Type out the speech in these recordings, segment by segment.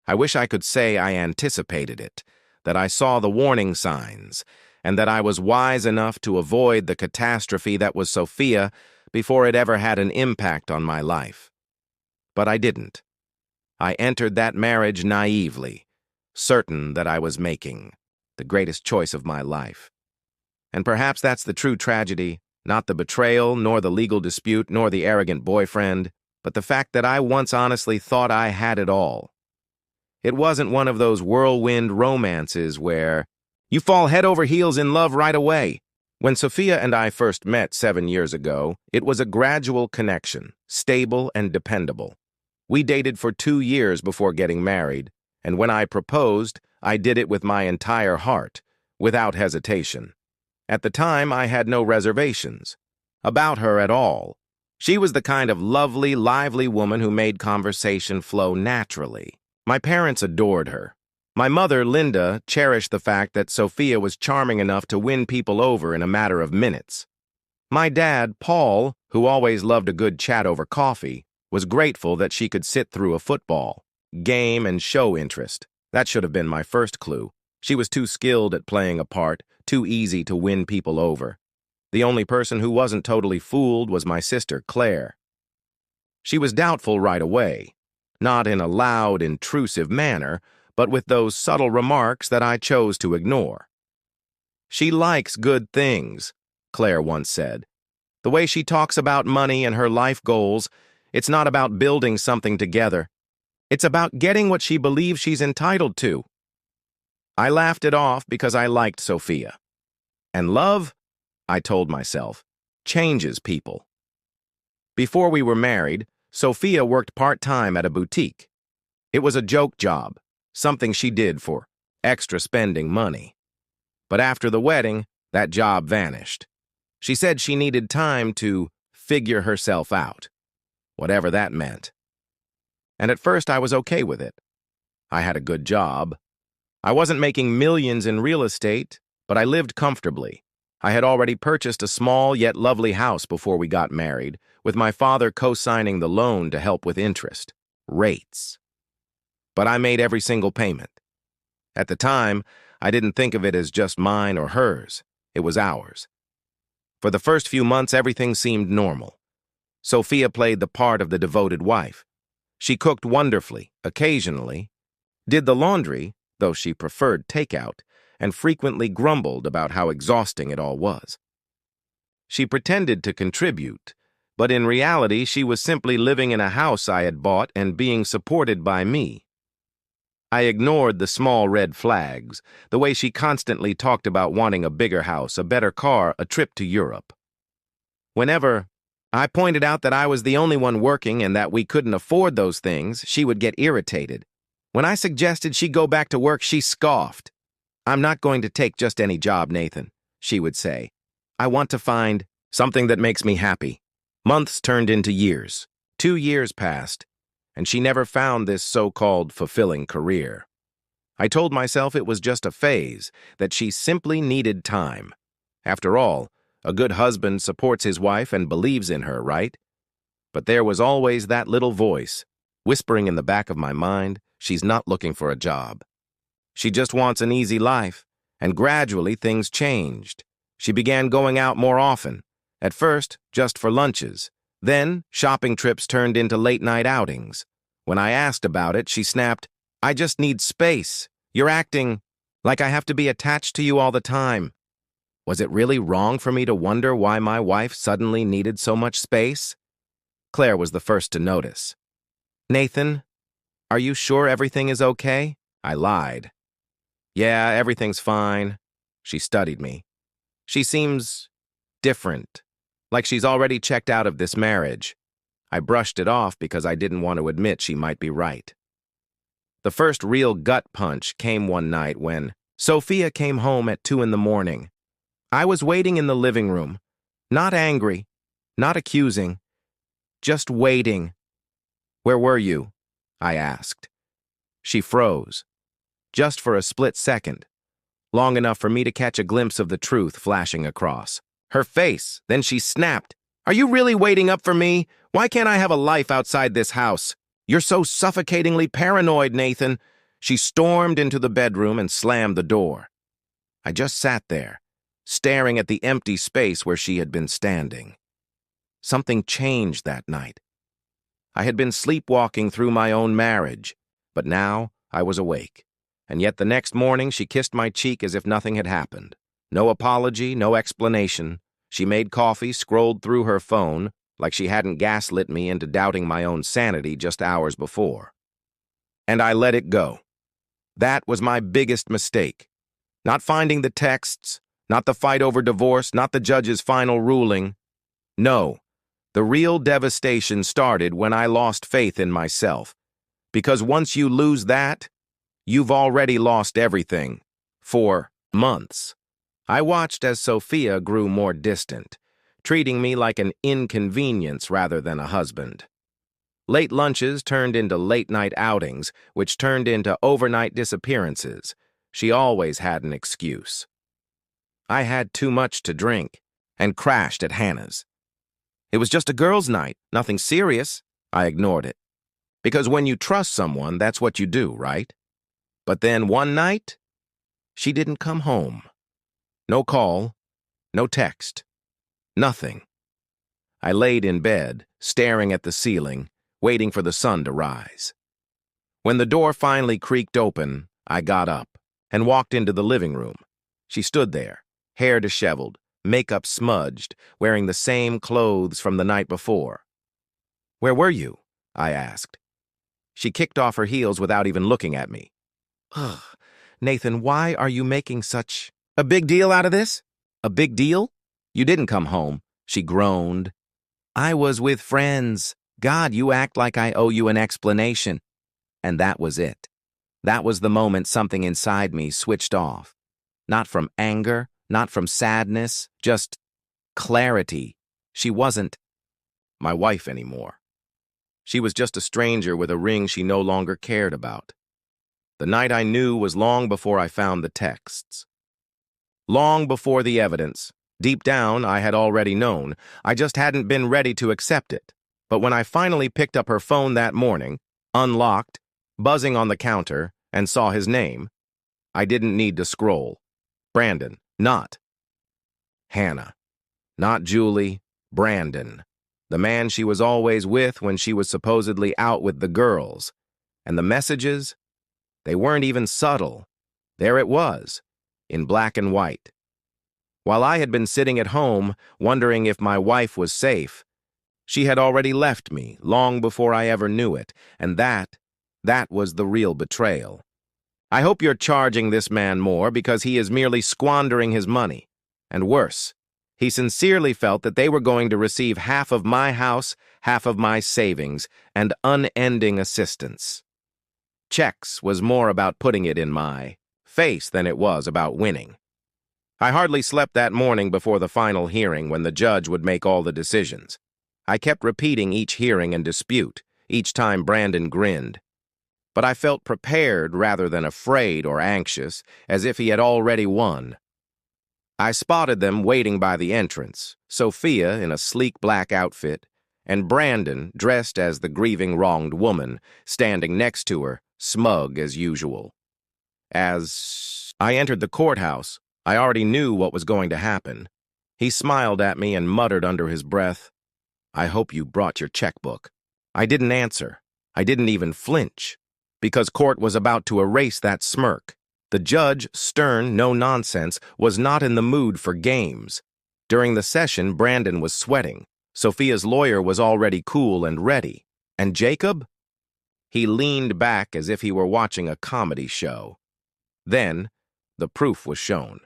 I wish I could say I anticipated it, that I saw the warning signs, and that I was wise enough to avoid the catastrophe that was Sophia before it ever had an impact on my life. But I didn't. I entered that marriage naively, certain that I was making the greatest choice of my life. And perhaps that's the true tragedy, not the betrayal, nor the legal dispute, nor the arrogant boyfriend, but the fact that I once honestly thought I had it all. It wasn't one of those whirlwind romances where you fall head over heels in love right away. When Sophia and I first met 7 years ago, it was a gradual connection, stable and dependable. We dated for 2 years before getting married, and when I proposed, I did it with my entire heart, without hesitation. At the time, I had no reservations about her at all. She was the kind of lovely, lively woman who made conversation flow naturally. My parents adored her. My mother, Linda, cherished the fact that Sophia was charming enough to win people over in a matter of minutes. My dad, Paul, who always loved a good chat over coffee, was grateful that she could sit through a football game and show interest. That should have been my first clue. She was too skilled at playing a part, too easy to win people over. The only person who wasn't totally fooled was my sister, Claire. She was doubtful right away, not in a loud, intrusive manner, but with those subtle remarks that I chose to ignore. "She likes good things," Claire once said. "The way she talks about money and her life goals, it's not about building something together. It's about getting what she believes she's entitled to." I laughed it off because I liked Sophia. And love, I told myself, changes people. Before we were married, Sophia worked part-time at a boutique. It was a joke job, something she did for extra spending money. But after the wedding, that job vanished. She said she needed time to figure herself out, whatever that meant. And at first I was okay with it. I had a good job. I wasn't making millions in real estate, but I lived comfortably. I had already purchased a small yet lovely house before we got married, with my father co-signing the loan to help with interest rates. But I made every single payment. At the time, I didn't think of it as just mine or hers. It was ours. For the first few months, everything seemed normal. Sophia played the part of the devoted wife. She cooked wonderfully, occasionally, did the laundry, though she preferred takeout, and frequently grumbled about how exhausting it all was. She pretended to contribute, but in reality she was simply living in a house I had bought and being supported by me. I ignored the small red flags, the way she constantly talked about wanting a bigger house, a better car, a trip to Europe. Whenever I pointed out that I was the only one working and that we couldn't afford those things, she would get irritated. When I suggested she go back to work, she scoffed. "I'm not going to take just any job, Nathan," she would say. "I want to find something that makes me happy." Months turned into years. 2 years passed, and she never found this so-called fulfilling career. I told myself it was just a phase, that she simply needed time. After all, a good husband supports his wife and believes in her, right? But there was always that little voice, whispering in the back of my mind, she's not looking for a job. She just wants an easy life, and gradually things changed. She began going out more often, at first just for lunches. Then shopping trips turned into late-night outings. When I asked about it, she snapped, "I just need space. You're acting like I have to be attached to you all the time." Was it really wrong for me to wonder why my wife suddenly needed so much space? Claire was the first to notice. "Nathan, are you sure everything is okay?" I lied. "Yeah, everything's fine." She studied me. "She seems different, like she's already checked out of this marriage." I brushed it off because I didn't want to admit she might be right. The first real gut punch came one night when Sophia came home at 2 in the morning. I was waiting in the living room, not angry, not accusing, just waiting. "Where were you?" I asked. She froze. Just for a split second, long enough for me to catch a glimpse of the truth flashing across her face. Then she snapped, "Are you really waiting up for me? Why can't I have a life outside this house? You're so suffocatingly paranoid, Nathan. She stormed into the bedroom and slammed the door. I just sat there, staring at the empty space where she had been standing. Something changed that night. I had been sleepwalking through my own marriage, but now I was awake. And yet the next morning she kissed my cheek as if nothing had happened. No apology, no explanation. She made coffee, scrolled through her phone, like she hadn't gaslit me into doubting my own sanity just hours before. And I let it go. That was my biggest mistake. Not finding the texts, not the fight over divorce, not the judge's final ruling. No, the real devastation started when I lost faith in myself. Because once you lose that, you've already lost everything. For months. I watched as Sophia grew more distant, treating me like an inconvenience rather than a husband. Late lunches turned into late-night outings, which turned into overnight disappearances. She always had an excuse. I had too much to drink and crashed at Hannah's. It was just a girls' night, nothing serious. I ignored it. Because when you trust someone, that's what you do, right? But then one night, she didn't come home. No call, no text, nothing. I laid in bed, staring at the ceiling, waiting for the sun to rise. When the door finally creaked open, I got up and walked into the living room. She stood there, hair disheveled, makeup smudged, wearing the same clothes from the night before. "Where were you?" I asked. She kicked off her heels without even looking at me. "Ugh, Nathan, why are you making such a big deal out of this? A big deal? You didn't come home," she groaned. "I was with friends. God, you act like I owe you an explanation." And that was it. That was the moment something inside me switched off. Not from anger, not from sadness, just clarity. She wasn't my wife anymore. She was just a stranger with a ring she no longer cared about. The night I knew was long before I found the texts. Long before the evidence. Deep down, I had already known. I just hadn't been ready to accept it. But when I finally picked up her phone that morning, unlocked, buzzing on the counter, and saw his name, I didn't need to scroll. Brandon, not Hannah. Not Julie, Brandon. The man she was always with when she was supposedly out with the girls. And the messages? They weren't even subtle. There it was, in black and white. While I had been sitting at home, wondering if my wife was safe, she had already left me long before I ever knew it, and that was the real betrayal. "I hope you're charging this man more because he is merely squandering his money. And worse, he sincerely felt that they were going to receive half of my house, half of my savings, and unending assistance. Checks was more about putting it in my face than it was about winning. I hardly slept that morning before the final hearing when the judge would make all the decisions. I kept repeating each hearing and dispute, each time Brandon grinned. But I felt prepared rather than afraid or anxious, as if he had already won. I spotted them waiting by the entrance, Sophia in a sleek black outfit, and Brandon, dressed as the grieving wronged woman, standing next to her, smug as usual. As I entered the courthouse, I already knew what was going to happen. He smiled at me and muttered under his breath, "I hope you brought your checkbook." I didn't answer. I didn't even flinch, because court was about to erase that smirk. The judge, stern, no-nonsense, was not in the mood for games. During the session, Brandon was sweating. Sophia's lawyer was already cool and ready. And Jacob? He leaned back as if he were watching a comedy show. Then, the proof was shown.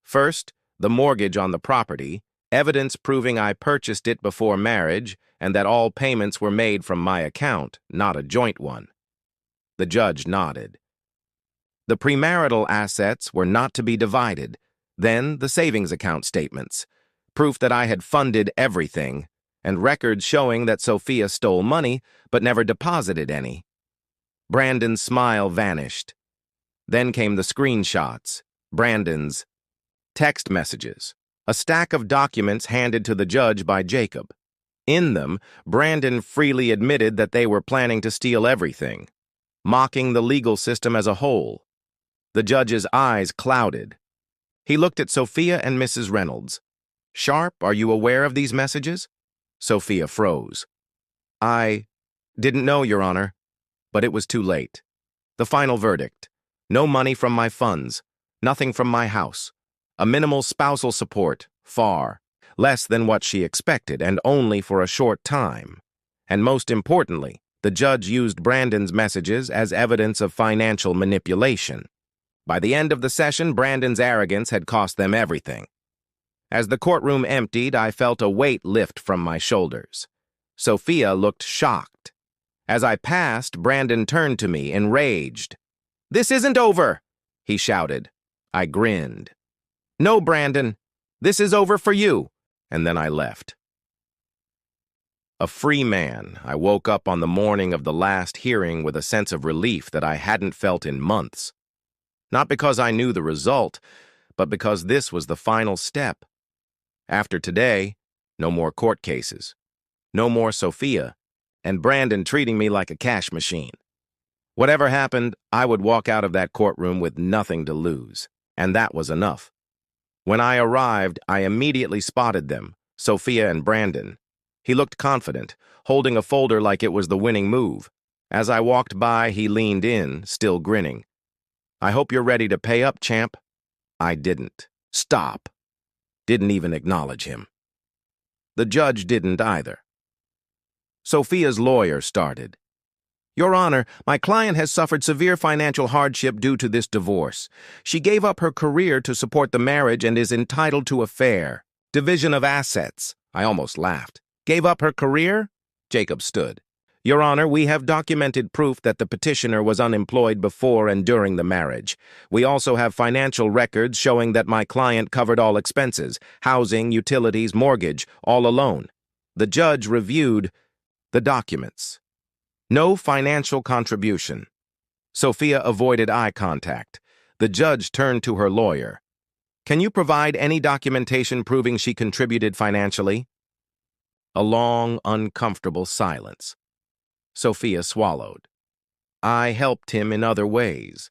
First, the mortgage on the property, evidence proving I purchased it before marriage and that all payments were made from my account, not a joint one. The judge nodded. The premarital assets were not to be divided. Then the savings account statements, proof that I had funded everything, and records showing that Sophia stole money but never deposited any. Brandon's smile vanished. Then came the screenshots, Brandon's text messages, a stack of documents handed to the judge by Jacob. In them, Brandon freely admitted that they were planning to steal everything. mocking the legal system as a whole. The judge's eyes clouded. He looked at Sophia and Mrs. Reynolds. "Sharp, are you aware of these messages?" Sophia froze. "I didn't know, Your Honor." But it was too late. The final verdict. No money from my funds. Nothing from my house. A minimal spousal support, far less than what she expected, and only for a short time. And most importantly, the judge used Brandon's messages as evidence of financial manipulation. By the end of the session, Brandon's arrogance had cost them everything. As the courtroom emptied, I felt a weight lift from my shoulders. Sophia looked shocked. As I passed, Brandon turned to me, enraged. "This isn't over," he shouted. I grinned. "No, Brandon, this is over for you." And then I left. A free man, I woke up on the morning of the last hearing with a sense of relief that I hadn't felt in months. Not because I knew the result, but because this was the final step. After today, no more court cases. No more Sophia, and Brandon treating me like a cash machine. Whatever happened, I would walk out of that courtroom with nothing to lose, and that was enough. When I arrived, I immediately spotted them, Sophia and Brandon. He looked confident, holding a folder like it was the winning move. As I walked by, he leaned in, still grinning. "I hope you're ready to pay up, champ." I didn't. Stop. Didn't even acknowledge him. The judge didn't either. Sophia's lawyer started. "Your Honor, my client has suffered severe financial hardship due to this divorce. She gave up her career to support the marriage and is entitled to a fair division of assets." I almost laughed. "Gave up her career?" Jacob stood. "Your Honor, we have documented proof that the petitioner was unemployed before and during the marriage. We also have financial records showing that my client covered all expenses, housing, utilities, mortgage, all alone." The judge reviewed the documents. No financial contribution. Sophia avoided eye contact. The judge turned to her lawyer. "Can you provide any documentation proving she contributed financially?" A long, uncomfortable silence. Sophia swallowed. "I helped him in other ways."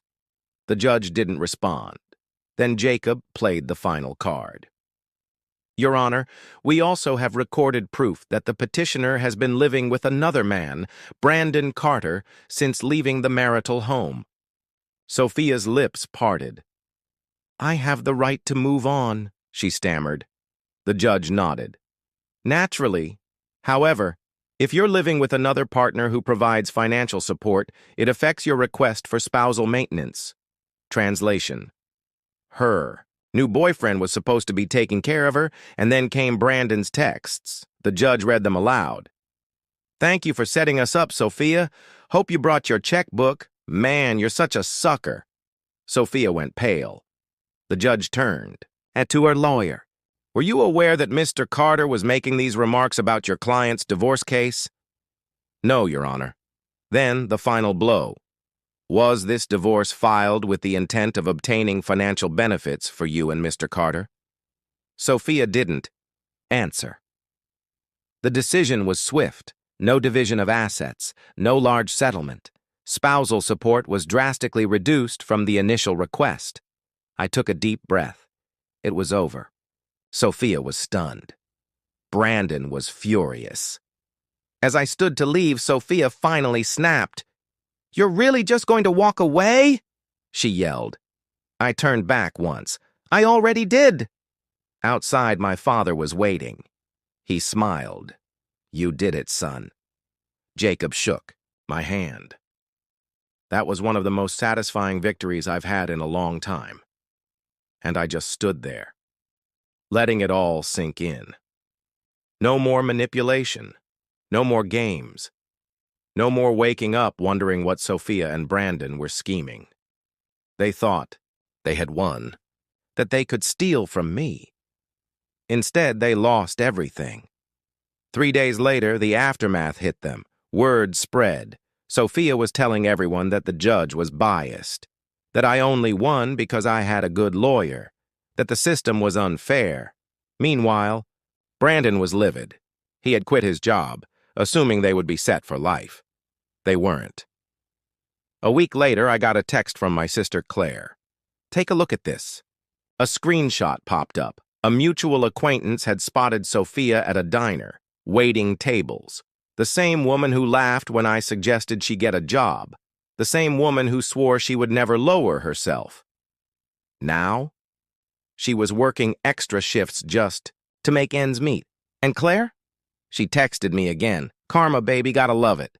The judge didn't respond. Then Jacob played the final card. "Your Honor, we also have recorded proof that the petitioner has been living with another man, Brandon Carter, since leaving the marital home." Sophia's lips parted. "I have the right to move on," she stammered. The judge nodded. "Naturally. However, if you're living with another partner who provides financial support, it affects your request for spousal maintenance." Translation. Her new boyfriend was supposed to be taking care of her, and then came Brandon's texts. The judge read them aloud. "Thank you for setting us up, Sophia. Hope you brought your checkbook. Man, you're such a sucker." Sophia went pale. The judge turned to her lawyer. "Were you aware that Mr. Carter was making these remarks about your client's divorce case?" "No, Your Honor." Then the final blow. "Was this divorce filed with the intent of obtaining financial benefits for you and Mr. Carter?" Sophia didn't answer. The decision was swift. No division of assets, no large settlement. Spousal support was drastically reduced from the initial request. I took a deep breath. It was over. Sophia was stunned. Brandon was furious. As I stood to leave, Sophia finally snapped. "You're really just going to walk away?" she yelled. I turned back once. "I already did." Outside, my father was waiting. He smiled. "You did it, son." Jacob shook my hand. That was one of the most satisfying victories I've had in a long time. And I just stood there, letting it all sink in. No more manipulation. No more games. No more waking up wondering what Sophia and Brandon were scheming. They thought they had won, that they could steal from me. Instead, they lost everything. 3 days later, the aftermath hit them. Word spread. Sophia was telling everyone that the judge was biased, that I only won because I had a good lawyer, that the system was unfair. Meanwhile, Brandon was livid. He had quit his job, assuming they would be set for life. They weren't. A week later, I got a text from my sister Claire. Take a look at this. A screenshot popped up. A mutual acquaintance had spotted Sophia at a diner, waiting tables. The same woman who laughed when I suggested she get a job. The same woman who swore she would never lower herself. Now, she was working extra shifts just to make ends meet. And Claire? She texted me again. Karma, baby, gotta love it.